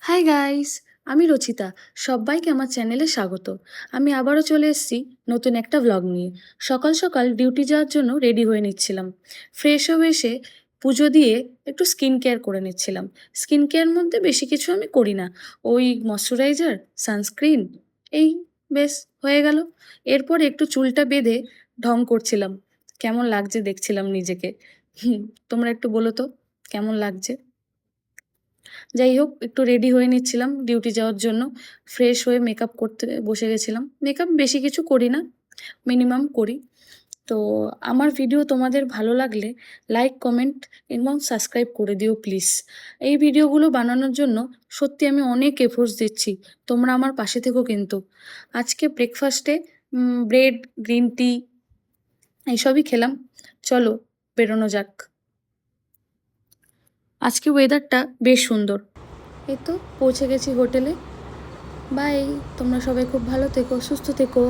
Hi guys, আমি রচিতা। সবাইকে আমার চ্যানেলে স্বাগত। আমি আবারও চলে এসেছি নতুন একটা ভ্লগ নিয়ে। সকাল সকাল ডিউটি যাওয়ার জন্য রেডি হয়ে নিচ্ছিলাম। ফ্রেশ হয়ে এসে পুজো দিয়ে একটু স্কিন কেয়ার করে নিচ্ছিলাম। স্কিন কেয়ার মধ্যে বেশি কিছু আমি করি না, ওই ময়শ্চারাইজার, সানস্ক্রিন, এই বেশ হয়ে গেল। এরপর একটু চুলটা বেঁধে ঢং করছিলাম, কেমন লাগছে দেখছিলাম নিজেকে। তোমরা একটু বলো তো কেমন লাগছে। যাই হোক, একটু রেডি হয়ে নিচ্ছিলাম ডিউটি যাওয়ার জন্য। ফ্রেশ হয়ে মেকআপ করতে বসে গেছিলাম। মেকআপ বেশি কিছু করি না, মিনিমাম করি। তো আমার ভিডিও তোমাদের ভালো লাগলে লাইক, কমেন্ট এবং সাবস্ক্রাইব করে দিও প্লিজ। এই ভিডিওগুলো বানানোর জন্য সত্যি আমি অনেক এফোর্টস দিচ্ছি, তোমরা আমার পাশে থেকো কিন্তু। আজকে ব্রেকফাস্টে ব্রেড, গ্রিন টি এইসবই খেলাম। চলো বেরোনো যাক। আজকে ওয়েদারটা বেশ সুন্দর। এই তো পৌঁছে গেছি হোটেলে। বাই। তোমরা সবাই খুব ভালো থেকো, সুস্থ থেকো।